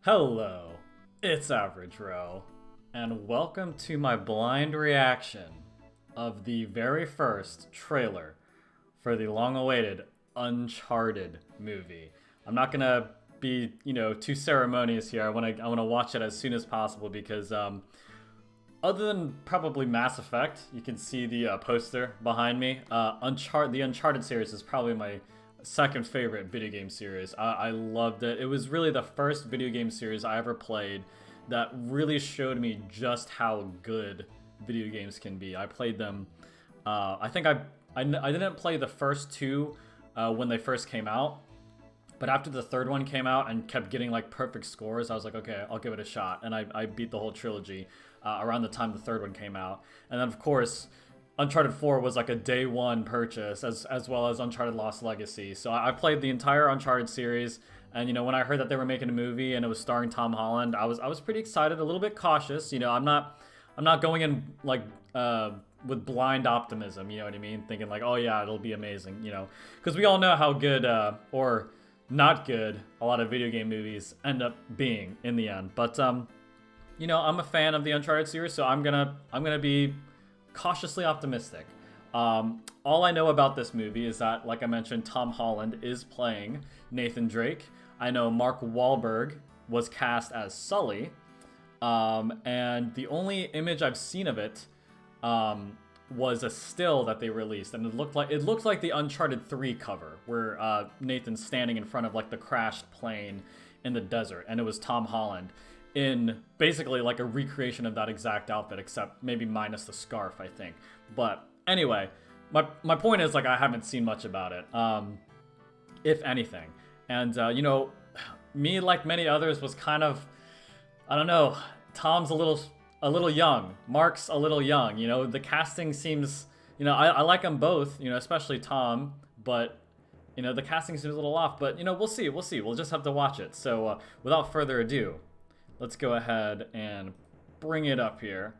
Hello, it's Average Row, and welcome to my blind reaction of the very first trailer for the long-awaited Uncharted movie. I'm not gonna be, too ceremonious here. I wanna watch it as soon as possible because, other than probably Mass Effect, you can see the poster behind me. The Uncharted series is probably my second favorite video game series. I loved it. It was really the first video game series I ever played that really showed me just how good video games can be. I played them. I think I didn't play the first two when they first came out, but after the third one came out and kept getting like perfect scores, I was like, okay, I'll give it a shot, and I beat the whole trilogy around the time the third one came out, and then of course Uncharted 4 was like a day one purchase, as well as Uncharted Lost Legacy. So I played the entire Uncharted series, and when I heard that they were making a movie and it was starring Tom Holland, I was pretty excited, a little bit cautious. I'm not going in like with blind optimism. You know what I mean? Thinking like, oh yeah, it'll be amazing. Because we all know how good or not good a lot of video game movies end up being in the end. But I'm a fan of the Uncharted series, so I'm gonna be cautiously optimistic. All I know about this movie is that, like I mentioned, Tom Holland is playing Nathan Drake. I know Mark Wahlberg was cast as Sully, and the only image I've seen of it was a still that they released, and it looked like the Uncharted 3 cover, where Nathan's standing in front of like the crashed plane in the desert, and it was Tom Holland in basically like a recreation of that exact outfit, except maybe minus the scarf, I think. But anyway, my point is, like, I haven't seen much about it, if anything. And me, like many others, was kind of, I don't know, Tom's a little young, Mark's a little young. The casting seems, I like them both, especially Tom, but the casting seems a little off. But we'll see. We'll just have to watch it. So without further ado, let's go ahead and bring it up here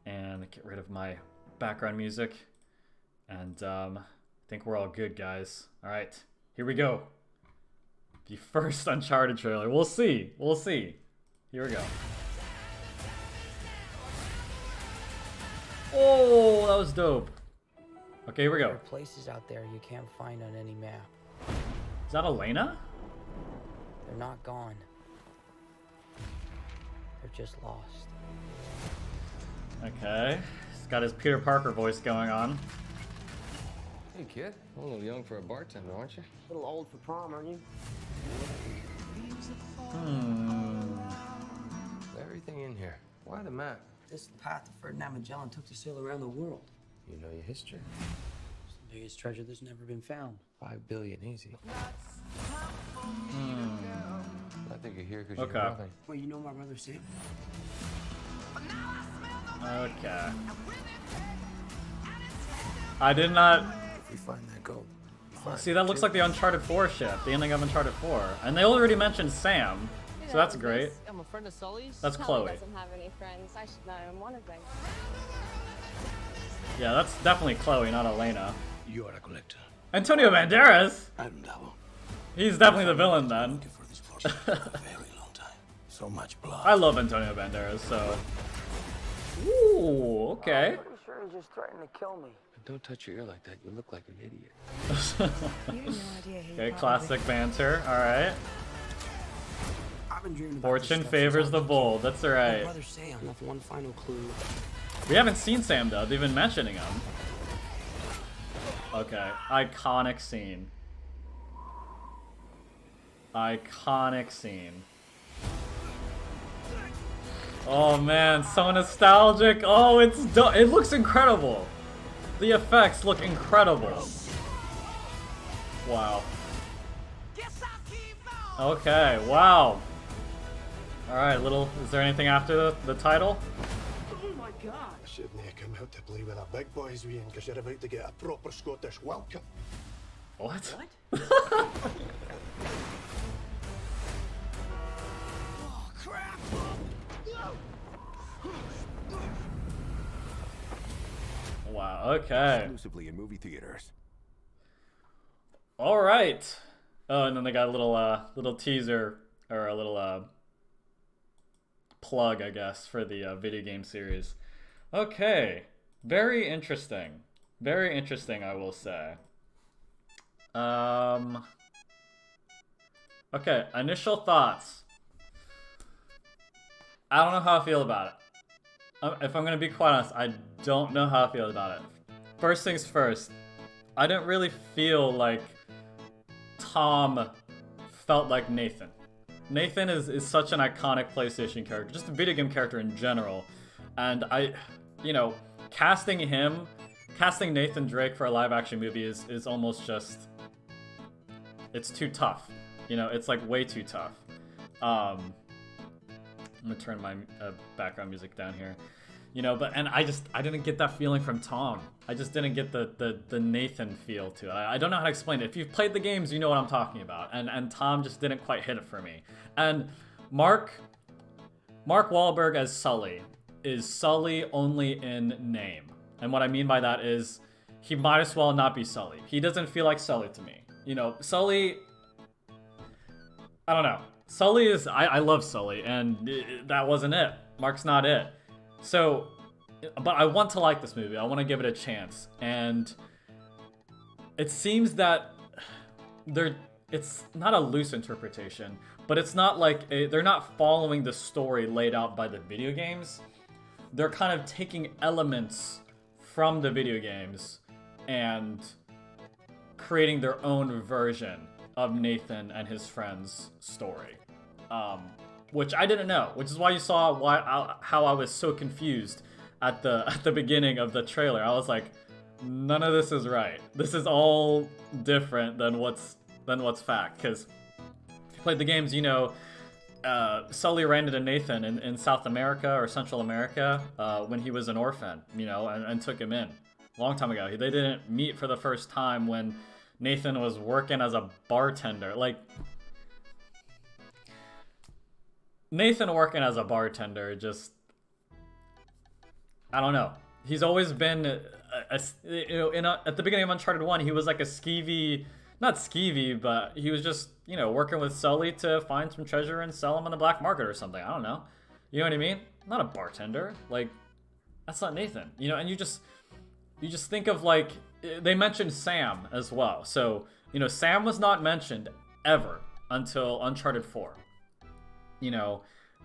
and get rid of my background music. And I think we're all good, guys. All right, here we go. The first Uncharted trailer. We'll see. Here we go. Oh, that was dope. Okay, here we go. There are places out there you can't find on any map. Is that ELENA? They're not gone. They're just lost. Okay. He's got his Peter Parker voice going on. Hey, kid. A little young for a bartender, aren't you? A little old for prom, aren't you? Everything in here. Why the map? This is the path that Ferdinand Magellan took to sail around the world. You know your history. It's the biggest treasure that's never been found. 5 billion easy. I think you're here because Okay. you're nothing. Well, you know my brother Sam? Okay. I did not... If we find that gold, we find See, that looks like the Uncharted 4 ship, the ending of Uncharted 4. And they already mentioned Sam, so that's great. I'm a friend of Sully's. That's Sully Chloe. doesn't have any friends. I should know. I'm one of them. Yeah, that's definitely Chloe, not Elena. You are a collector. Antonio Banderas? I'm Davo. He's definitely the villain then. Looking for this fortune for a very long time. So much blood. I love Antonio Banderas, so... Ooh, okay. I'm pretty sure he's just threatening to kill me. Don't touch your ear like that. You look like an idiot. Okay, classic banter, alright. I've been dreaming about Fortune this stuff favors since the I was a bold, kid. that's My alright. brother Sam left one final clue. We haven't seen Sam though, they've been mentioning him. Okay, iconic scene. Iconic scene. Oh man, so nostalgic. Oh, it looks incredible. The effects look incredible. Wow. Okay, wow. Alright, is there anything after the title? Oh my god! I shouldn't have come out to play with the big boys, Ian, because you're about to get a proper Scottish welcome. What? Oh crap! Wow, okay. Exclusively in movie theaters. Alright. Oh, and then they got a little teaser, or a little plug, I guess, for the video game series. Okay, very interesting. Very interesting, I will say. Okay, initial thoughts. I don't know how I feel about it. If I'm gonna be quite honest, I don't know how I feel about it. First things first, I didn't really feel like Tom felt like Nathan. Nathan is such an iconic PlayStation character, just a video game character in general. And casting Nathan Drake for a live action movie is almost just, it's too tough. It's like way too tough. I'm gonna turn my background music down here. I didn't get that feeling from Tom. I just didn't get the Nathan feel to it. I don't know how to explain it. If you've played the games, you know what I'm talking about. And Tom just didn't quite hit it for me. And Mark Wahlberg as Sully is Sully only in name. And what I mean by that is he might as well not be Sully. He doesn't feel like Sully to me. Sully, I don't know. Sully is, I love Sully, and that wasn't it. Mark's not it. So, but I want to like this movie. I want to give it a chance. And it seems that it's not a loose interpretation, but it's not like they're not following the story laid out by the video games. They're kind of taking elements from the video games and creating their own version of Nathan and his friends' story. Which I didn't know, which is why you saw how I was so confused at the beginning of the trailer. I was like, none of this is right. This is all different than what's fact. Because if you played the games, Sully ran into Nathan in South America or Central America when he was an orphan, and took him in a long time ago. They didn't meet for the first time when Nathan was working as a bartender. Like, Nathan working as a bartender, just, I don't know. He's always been, at the beginning of Uncharted 1, he was like a skeevy, not skeevy, but he was just, working with Sully to find some treasure and sell them on the black market or something. I don't know. You know what I mean? Not a bartender. Like, that's not Nathan. And you just think of, like, they mentioned Sam as well. So, Sam was not mentioned ever until Uncharted 4.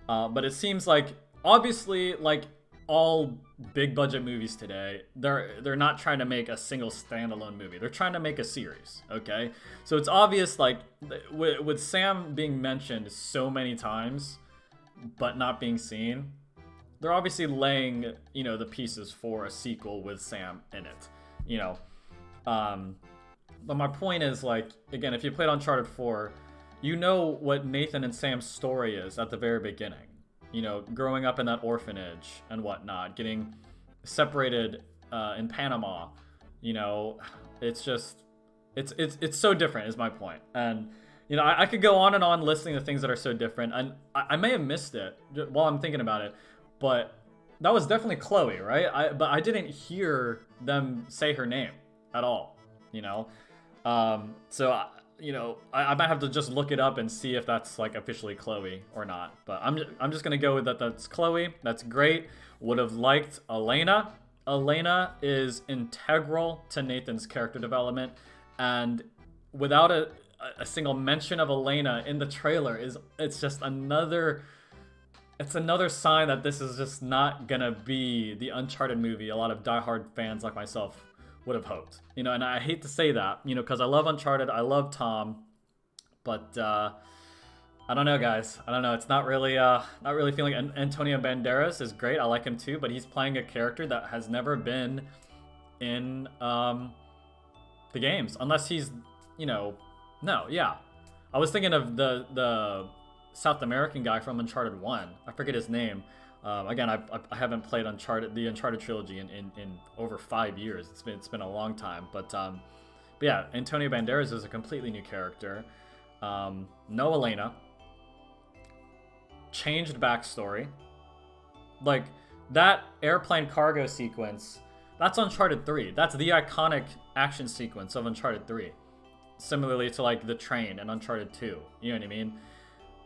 But it seems like, obviously, like all big budget movies today, they're not trying to make a single standalone movie. They're trying to make a series, okay? So it's obvious, like, with Sam being mentioned so many times, but not being seen, they're obviously laying, the pieces for a sequel with Sam in it, But my point is, like, again, if you played Uncharted 4, you know what Nathan and Sam's story is at the very beginning. Growing up in that orphanage and whatnot, getting separated in Panama. It's just, it's so different is my point. And, I could go on and on listing the things that are so different. And I may have missed it while I'm thinking about it, but that was definitely Chloe, right? But I didn't hear them say her name at all, So I might have to just look it up and see if that's like officially Chloe or not. But I'm just gonna go with that. That's Chloe. That's great. Would have liked ELENA. ELENA is integral to Nathan's character development, and without a single mention of ELENA in the trailer it's just another sign that this is just not gonna be the Uncharted movie a lot of diehard fans like myself would have hoped, and I hate to say that, because I love Uncharted, I love Tom, but I don't know, guys. I don't know. It's not really feeling. And Antonio Banderas is great. I like him too, but he's playing a character that has never been in the games, unless he's, I was thinking of the South American guy from Uncharted 1. I forget his name. Again, I haven't played the Uncharted trilogy in over 5 years. It's been a long time, but yeah, Antonio Banderas is a completely new character. No ELENA. Changed backstory. Like, that airplane cargo sequence, that's Uncharted 3. That's the iconic action sequence of Uncharted 3. Similarly to, like, the train in Uncharted 2. You know what I mean?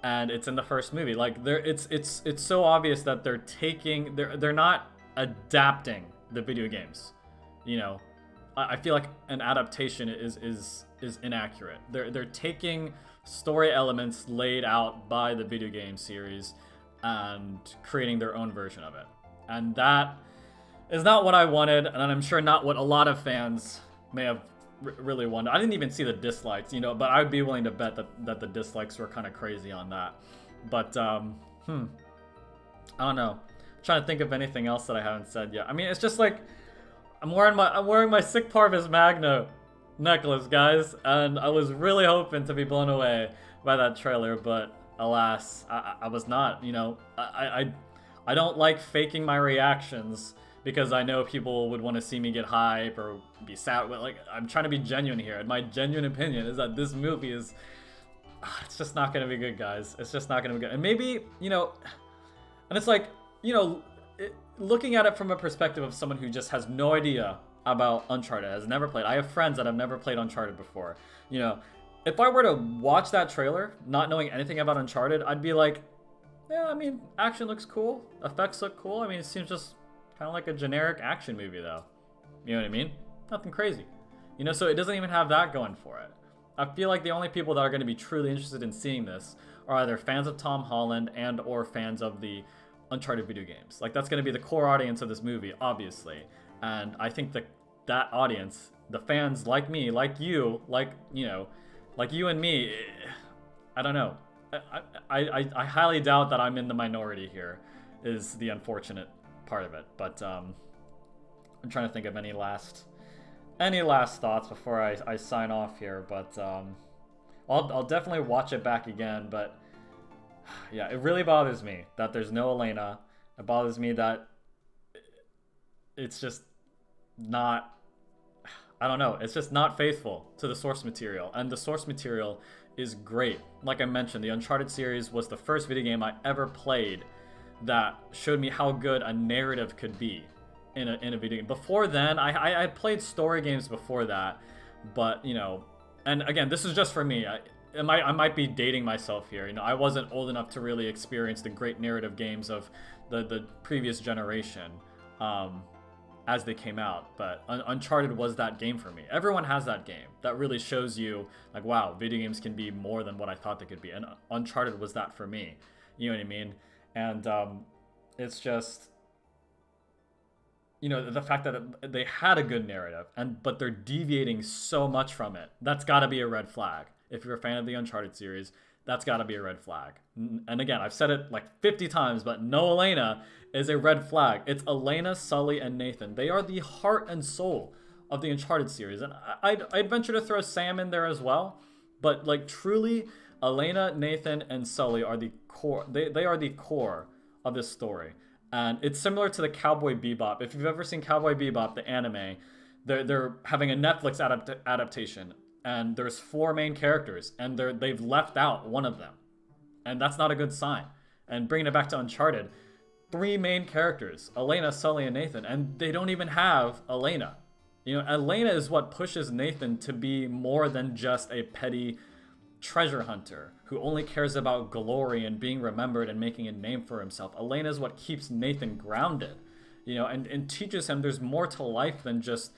and it's in the first movie. Like it's so obvious that they're not adapting the video games. You know, I feel like an adaptation is inaccurate. They're taking story elements laid out by the video game series and creating their own version of it. And that is not what I wanted, and I'm sure not what a lot of fans may have really wanted. I didn't even see the dislikes, you know, but I'd be willing to bet that the dislikes were kind of crazy on that. But, I don't know. I'm trying to think of anything else that I haven't said yet. I mean, it's just like, I'm wearing my Sic Parvis Magna necklace, guys, and I was really hoping to be blown away by that trailer, but alas, I was not. You know, I don't like faking my reactions because I know people would want to see me get hype or be sad. Like, I'm trying to be genuine here, and my genuine opinion is that this movie is, it's just not gonna be good, guys. It's just not gonna be good. And maybe, you know, and it's like, you know, looking at it from a perspective of someone who just has no idea about Uncharted, has never played. I have friends that have never played Uncharted before. You know, if I were to watch that trailer, not knowing anything about Uncharted, I'd be like, yeah, I mean, action looks cool, effects look cool. I mean, it seems just kind of like a generic action movie, though. You know what I mean? Nothing crazy. You know, so it doesn't even have that going for it. I feel like the only people that are going to be truly interested in seeing this are either fans of Tom Holland and or fans of the Uncharted video games. Like, that's going to be the core audience of this movie, obviously. And I think that audience, the fans like me, like you, like, you know, like you and me, I don't know. I highly doubt that I'm in the minority here, is the unfortunate part of it. But I'm trying to think of any last thoughts before I sign off here. But I'll definitely watch it back again. But yeah, it really bothers me that there's no ELENA. It bothers me that it's just not, I don't know, it's just not faithful to the source material. And the source material is great. Like I mentioned, the Uncharted series was the first video game I ever played that showed me how good a narrative could be in a video game. Before then, I played story games before that, but, you know, and again, this is just for me. I might be dating myself here. You know, I wasn't old enough to really experience the great narrative games of the previous generation as they came out. But Uncharted was that game for me. Everyone has that game that really shows you, like, wow, video games can be more than what I thought they could be. And Uncharted was that for me. You know what I mean? And it's just, you know, the fact that they had a good narrative, but they're deviating so much from it. That's got to be a red flag. If you're a fan of the Uncharted series, that's got to be a red flag. And again, I've said it like 50 times, but no ELENA is a red flag. It's ELENA, Sully, and Nathan. They are the heart and soul of the Uncharted series. And I'd venture to throw Sam in there as well. But like, truly, ELENA, Nathan, and Sully are the core. They are the core of this story. And it's similar to the Cowboy Bebop. If you've ever seen Cowboy Bebop, the anime, they're having a Netflix adaptation. And there's 4 main characters, and they've left out one of them. And that's not a good sign. And bringing it back to Uncharted, 3 main characters, ELENA, Sully, and Nathan, and they don't even have ELENA. You know, ELENA is what pushes Nathan to be more than just a petty treasure hunter who only cares about glory and being remembered and making a name for himself. ELENA is what keeps Nathan grounded, you know, and teaches him there's more to life than just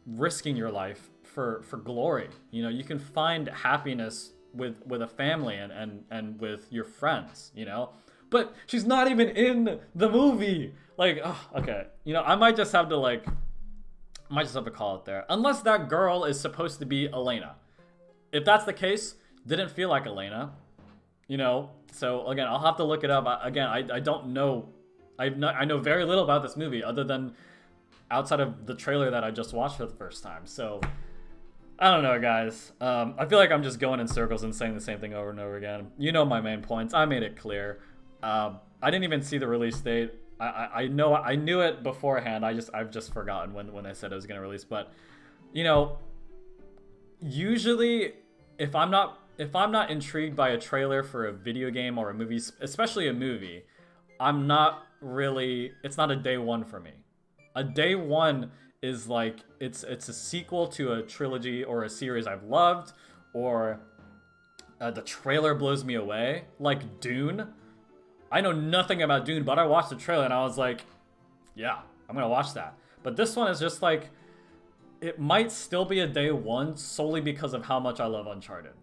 risking your life for glory. You know, you can find happiness with a family and with your friends, you know. But she's not even in the movie. Like, oh, okay, you know, I might just have to call it there. Unless that girl is supposed to be ELENA. If that's the case, didn't feel like ELENA, you know. So again, I'll have to look it up. I don't know. I know very little about this movie other than outside of the trailer that I just watched for the first time. So I don't know, guys. I feel like I'm just going in circles and saying the same thing over and over again. You know my main points. I made it clear. I didn't even see the release date. I knew it beforehand. I've just forgotten when they said it was gonna release. But you know, usually if I'm not intrigued by a trailer for a video game or a movie, especially a movie, I'm not really. It's not a day one for me. A day one is like it's a sequel to a trilogy or a series I've loved, or the trailer blows me away. Like Dune. I know nothing about Dune, but I watched the trailer and I was like, yeah, I'm gonna watch that. But this one is just like, it might still be a day one solely because of how much I love Uncharted.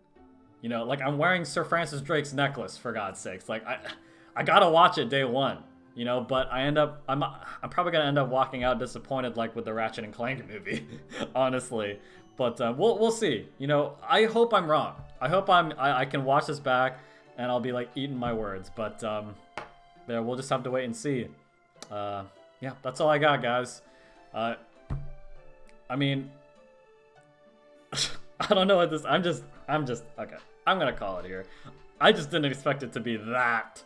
You know, like I'm wearing Sir Francis Drake's necklace, for God's sakes. Like I gotta watch it day one, you know, but I'm probably gonna end up walking out disappointed like with the Ratchet and Clank movie, honestly. But we'll see. You know, I hope I'm wrong. I hope I can watch this back and I'll be like eating my words. But yeah, we'll just have to wait and see. Yeah, that's all I got, guys. I mean, I don't know what this. I'm just okay. I'm gonna call it here. I just didn't expect it to be that,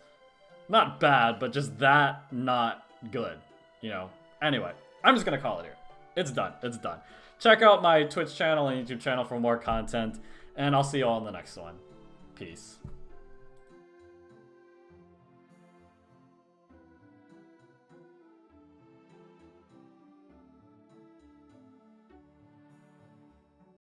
not bad, but just that not good. You know. Anyway, I'm just gonna call it here. It's done. It's done. Check out my Twitch channel and YouTube channel for more content, and I'll see you all in the next one. Peace.